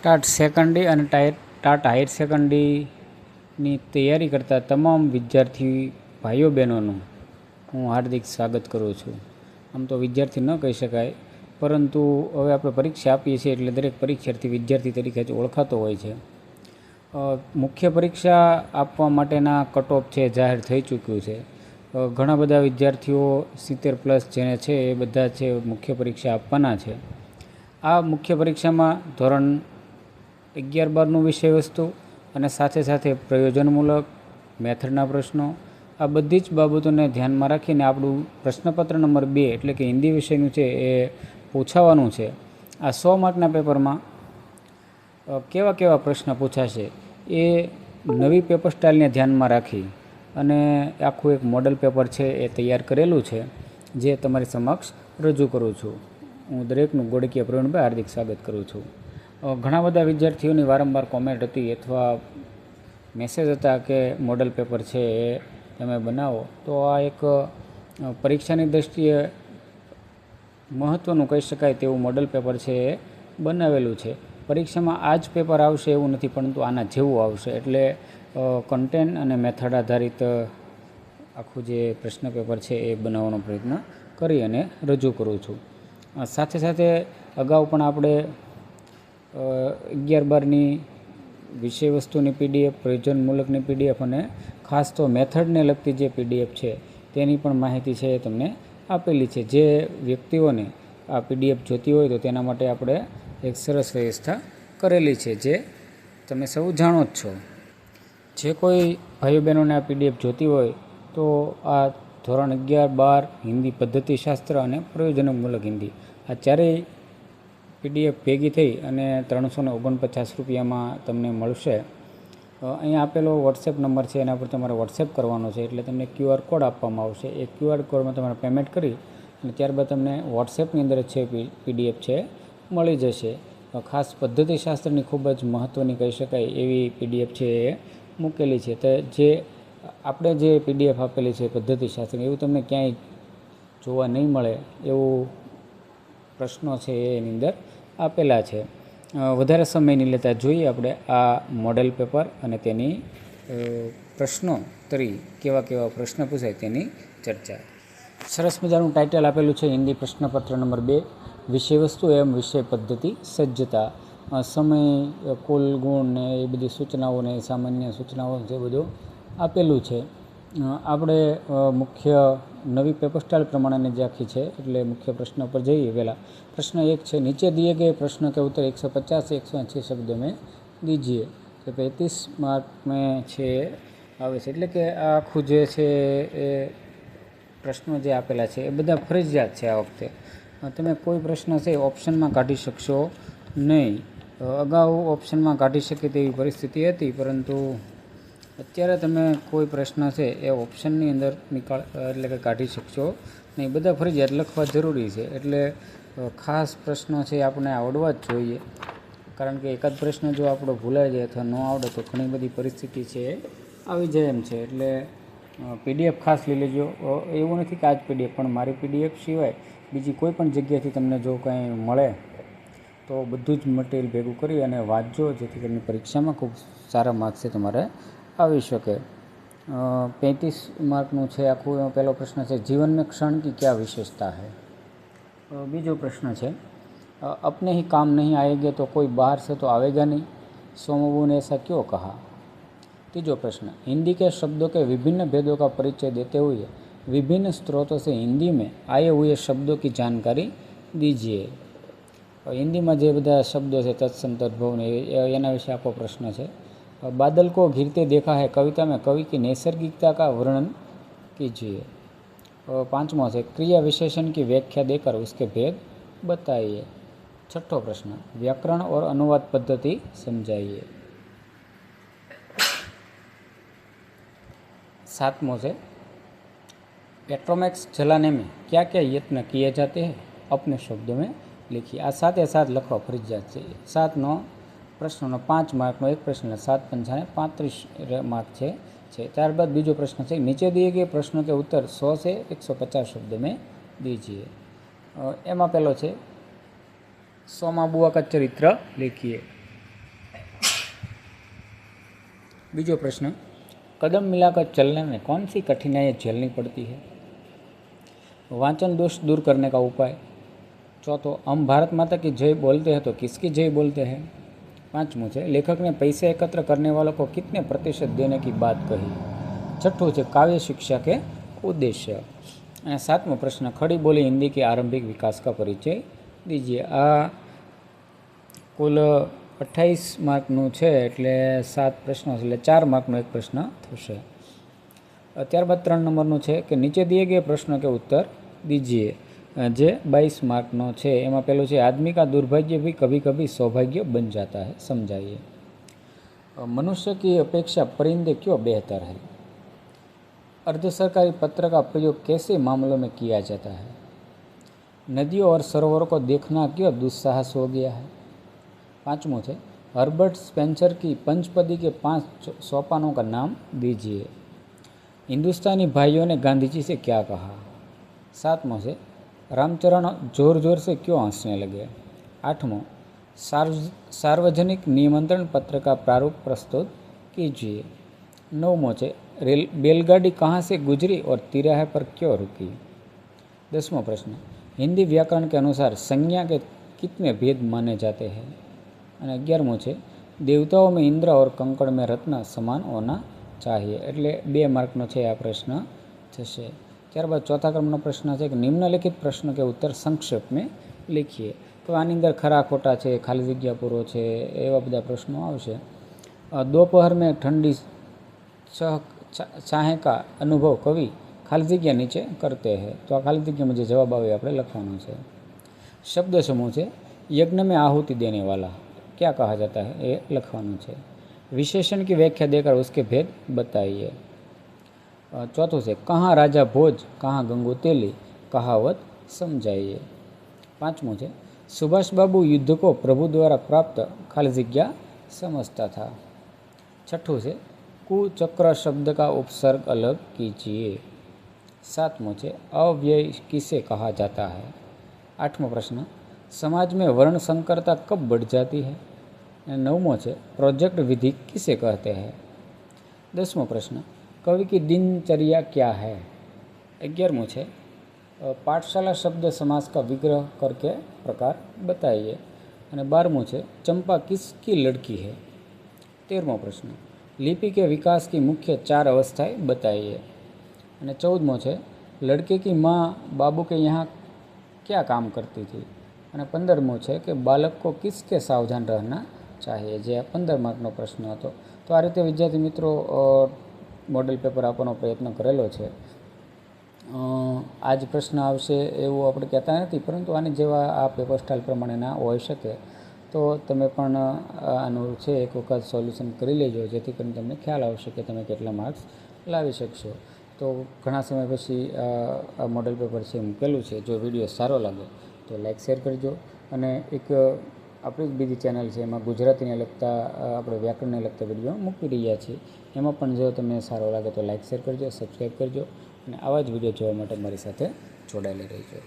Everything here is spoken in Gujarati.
ટાટ સેકન્ડરી અને ટાટ હાયર સેકન્ડરીની તૈયારી કરતા તમામ વિદ્યાર્થી ભાઈઓ બહેનોનું હું હાર્દિક સ્વાગત કરું છું. આમ તો વિદ્યાર્થી ન કહી શકાય, પરંતુ હવે આપણે પરીક્ષા આપીએ છીએ એટલે દરેક પરીક્ષાર્થી વિદ્યાર્થી તરીકે જ ઓળખાતો હોય છે. મુખ્ય પરીક્ષા આપવા માટેના કટ ઓફ છે જાહેર થઈ ચૂક્યું છે. ઘણા બધા વિદ્યાર્થીઓ 70+ જેને છે એ બધા છે મુખ્ય પરીક્ષા આપવાના છે. આ મુખ્ય પરીક્ષામાં ધોરણ 11-12નું વિષય વસ્તુ અને સાથે સાથે પ્રયોજનમૂલક મેથડના પ્રશ્નો, આ બધી જ બાબતોને ધ્યાનમાં રાખીને આપણું પ્રશ્નપત્ર નંબર 2 એટલે કે હિન્દી વિષયનું છે એ પૂછાવાનું છે. આ 100 માર્કના પેપરમાં કેવા કેવા પ્રશ્ન પૂછાશે એ નવી પેપર સ્ટાઇલને ધ્યાનમાં રાખી અને આખું એક મોડલ પેપર છે એ તૈયાર કરેલું છે, જે તમારી સમક્ષ રજૂ કરું છું. હું દરેકનું ગોળકીય પ્રવીણભાઈ હાર્દિક સ્વાગત કરું છું. ઘણા બધા વિદ્યાર્થીઓની વારંવાર કોમેન્ટ હતી અથવા મેસેજ હતા કે મોડલ પેપર છે એ તમે બનાવો, તો આ એક પરીક્ષાની દૃષ્ટિએ મહત્ત્વનું કહી શકાય તેવું મોડલ પેપર છે એ બનાવેલું છે. પરીક્ષામાં આ જ પેપર આવશે એવું નથી, પરંતુ આના જેવું આવશે. એટલે કન્ટેન્ટ અને મેથડ આધારિત આખું જે પ્રશ્ન પેપર છે એ બનાવવાનો પ્રયત્ન કરી અને રજૂ કરું છું. સાથે સાથે અગાઉ પણ આપણે 11-12ની વિષય વસ્તુની PDF, પ્રયોજનમૂલકની PDF અને ખાસ તો મેથડને લગતી જે PDF છે તેની પણ માહિતી છે એ તમને આપેલી છે. જે વ્યક્તિઓને આ PDF જોતી હોય તો તેના માટે આપણે એક સરસ વ્યવસ્થા કરેલી છે, જે તમે સૌ જાણો જ છો. જે કોઈ ભાઈઓ બહેનોને આ PDF જોતી હોય તો આ ધોરણ 11-12 હિન્દી પદ્ધતિશાસ્ત્ર અને પ્રયોજનમૂલક હિન્દી, આ ચારેય PDF ભેગી થઈ અને 349 રૂપિયામાં તમને મળશે. અહીંયા આપેલો વોટ્સએપ નંબર છે એના પર તમારે વોટ્સએપ કરવાનો છે, એટલે તમને QR કોડ આપવામાં આવશે. એ QR કોડમાં તમારે પેમેન્ટ કરી અને ત્યારબાદ તમને વોટ્સએપની અંદર છે PDF છે મળી જશે. ખાસ પદ્ધતિશાસ્ત્રની ખૂબ જ મહત્ત્વની કહી શકાય એવી PDF છે એ મૂકેલી છે. તો જે આપણે જે PDF આપેલી છે પદ્ધતિશાસ્ત્રની, એવું તમને ક્યાંય જોવા નહીં મળે એવું પ્રશ્નો છે એની અંદર આપેલા છે. વધારે સમય નહીં લેતા જોઈએ આપણે આ મોડેલ પેપર અને તેની પ્રશ્નોત્તરી, કેવા કેવા પ્રશ્ન પૂછાય તેની ચર્ચા. સરસ મજાનું ટાઇટલ આપેલું છે હિન્દી પ્રશ્નપત્ર નંબર 2, વિષય વસ્તુ એમ વિષય પદ્ધતિ સજ્જતા. સમય, કુલ ગુણ ને એ બધી સૂચનાઓ ને સામાન્ય સૂચનાઓ જે બધું આપેલું છે. આપણે મુખ્ય નવી પેપર સ્ટાઇલ પ્રમાણેની જે આખી છે, એટલે મુખ્ય પ્રશ્ન પર જઈએ. પહેલાં प्रश्न 1 है, नीचे दिए गए प्रश्न के उत्तर 150 से 180 शब्दों में दीजिए. तो 35 मार्क में છે આવે છે. એટલે કે આ આખું જે છે એ પ્રશ્નો જે આપેલા છે એ બધા ફરજિયાત છે. આ વખતે તમે કોઈ પ્રશ્ન છે ઓપ્શનમાં કાઢી શકશો નહીં. અગાઉ ઓપ્શનમાં કાઢી શકે તેવી પરિસ્થિતિ હતી, પરંતુ અત્યારે તમે કોઈ પ્રશ્ન છે એ ઓપ્શનની અંદર એટલે કે કાઢી શકશો નહીં. બધા ફરજિયાત લખવા જરૂરી છે. એટલે ખાસ પ્રશ્નો છે આપણે આવડવા જ જોઈએ, કારણ કે એકાદ પ્રશ્ન જો આપણો ભૂલાઈ જાય અથવા ન આવડે તો ઘણી બધી પરિસ્થિતિ છે આવી જાય એમ છે. એટલે PDF ખાસ લઈ લેજો. એવું નથી કે આ જ PDF, પણ મારી PDF સિવાય બીજી કોઈ પણ જગ્યાથી તમને જો કંઈ મળે તો બધું જ મટીરિયલ ભેગું કરી અને વાંચજો, જેથી કરીને પરીક્ષામાં ખૂબ સારા માર્ક્સ છે તમારે આવી શકે. 35 માર્કનું છે આખું. પહેલો પ્રશ્ન છે, જીવન में क्षण की क्या विशेषता है. बीजो प्रश्न है, अपने ही काम नहीं आएंगे तो कोई बाहर से तो आवेगा नहीं, सोमबू ने ऐसा क्यों कहा. तीजो प्रश्न, हिंदी के शब्दों के विभिन्न भेदों का परिचय देते हुए विभिन्न स्रोतों से हिंदी में आए हुए शब्दों की जानकारी दीजिए. हिंदी में जो बधा शब्दों से तत्सम तद्भव ने एना विषे आपको प्रश्न है. बादल को घिरते देखा है कविता में कवि की नैसर्गिकता का वर्णन कीजिए. 5वां है, क्रिया विशेषण की व्याख्या देकर उसके भेद बताइए. 6ठो प्रश्न, व्याकरण और अनुवाद पद्धति समझाइए. 7वां है, पेट्रोमैक्स जलाने में क्या क्या यत्न किए जाते हैं, अपने शब्दों में लिखिए. आ साथे साथ लखवा फरजियात है. 7નો પ્રશ્નનો 5 માર્કનો એક પ્રશ્ન, 7×5 = 35 मार्क છે. ત્યારબાદ બીજો પ્રશ્ન છે, નીચે दिए गए प्रश्न के उत्तर 100 से 150 शब्दों में दीजिए. એમાં પહેલો છે, સોમા બુઆ का चरित्र लिखिए. बीजो प्रश्न, कदम मिलाकर चलने में कौन सी कठिनाई झेलनी पड़ती है? वाचन दोष दूर करने का उपाय। चौथो, हम भारत माता की जय बोलते हैं तो किसकी जय बोलते हैं? पांचमों है, लेखक ने पैसे एकत्र करने वालों को कितने प्रतिशत देने की बात कही? छठो है, काव्य शिक्षा के उद्देश्य। અને સાતમો પ્રશ્ન, ખડી બોલી હિન્દી કે આરંભિક વિકાસ કા પરિચય દીજીએ। આ કુલ 28 માર્કનું છે, એટલે 7 પ્રશ્નો છે, એટલે 4 માર્કનો એક પ્રશ્ન થશે। ત્યારબાદ 3 નંબરનું છે કે નીચે દિए गए प्रश्नों के उत्तर दीजिए, જે 22 માર્કનો છે। એમાં પહેલું છે, आदमी का दुर्भाग्य भी कभी कभी सौभाग्य बन जाता है, समझाइए। मनुष्य की अपेक्षा परिंदे क्यों बेहतर है? अर्ध सरकारी पत्र का प्रयोग कैसे मामलों में किया जाता है? नदियों और सरोवरों को देखना क्यों दुस्साहस हो गया है? पांचवों है, हर्बर्ट स्पेंसर की पंचपदी के 5 सोपानों का नाम दीजिए। हिंदुस्तानी भाइयों ने गांधी जी से क्या कहा? सातवां है, रामचरण जोर जोर से क्यों हंसने लगे? आठवां, सार्वजनिक निमंत्रण पत्र का प्रारूप प्रस्तुत कीजिए। नौवां है, बैलगाड़ी कहाँ से गुजरी और तिराहे पर क्यों रुकी? 10वां प्रश्न, हिंदी व्याकरण के अनुसार संज्ञा के कितने भेद माने जाते हैं? और 11वां है, देवताओं में इंद्र और कंकड़ में रत्न समान होना चाहिए, એટલે 2 માર્કનો છે આ પ્રશ્ન થશે। ત્યારબાદ ચોથા ક્રમનો પ્રશ્ન છે કે નિમ્નલિખિત પ્રશ્ન કે उत्तर संक्षेप में लिखिए। તો આની અંદર ખરા ખોટા છે, ખાલી જગ્યા પૂરો છે, એવા બધા પ્રશ્નો આવશે। दोपहर में ठंडी छाहे का अनुभव कवि खाली जग्या नीचे करते हैं। तो आ खाली जग्या में जो जवाब आवे આપણે લખવાનો છે। शब्द समूह છે, यज्ञ में आहुति देने वाला क्या कहा जाता है, ये લખવાનું છે। विशेषण की व्याख्या देकर उसके भेद बताइए। चौथों से, कहाँ राजा भोज कहाँ गंगू तेली, कहावत समझाइए। पांचवों है, सुभाष बाबू युद्ध को प्रभु द्वारा प्राप्त खाली जग्या समझता था। छठों से, कुचक्र शब्द का उपसर्ग अलग कीजिए। सातवां है, अव्यय किसे कहा जाता है? आठवां प्रश्न, समाज में वर्ण संकरता कब बढ़ जाती है? 9वां है, प्रोजेक्ट विधि किसे कहते हैं? 10वां प्रश्न, कवि की दिनचर्या क्या है? 11वां है, पाठशाला शब्द समास का विग्रह करके प्रकार बताइए। और 12वां है, चंपा किसकी लड़की है? 13वां प्रश्न, लिपि के विकास की मुख्य 4 अवस्थाएं बताइए। और 14वां है, लड़के की माँ बाबू के यहाँ क्या काम करती थी? और 15वां है कि बालक को किसके सावधान रहना चाहिए, जे 15 मार्कનો પ્રશ્ન હતો। તો આ રીતે વિદ્યાર્થી મિત્રો મોડેલ પેપર આપવાનો પ્રયત્ન કરેલો છે। આ જ પ્રશ્ન આવશે એવું આપણે કહેતા નથી, પરંતુ આની જેવા આ પેપર સ્ટાઇલ પ્રમાણેના હોઈ શકે। તો તમે પણ આનું છે એક વખત સોલ્યુશન કરી લેજો, જેથી કરીને તમને ખ્યાલ આવશે કે તમે કેટલા માર્ક્સ લાવી શકશો। તો ઘણા સમય પછી આ મોડેલ પેપર છે મૂકેલું છે। જો વિડીયો સારો લાગે તો લાઇક શેર કરજો। અને એક આપણી જ બીજી ચેનલ છે, એમાં ગુજરાતીને લગતા આપણે વ્યાકરણને લગતા વિડીયો મૂકી રહ્યા છીએ। એમાં પણ જો તમને સારો લાગે તો લાઇક શેર કરજો, સબસ્ક્રાઈબ કરજો, અને આવા જ વિડીયો જોવા માટે મારી સાથે જોડાયેલા રહેજો।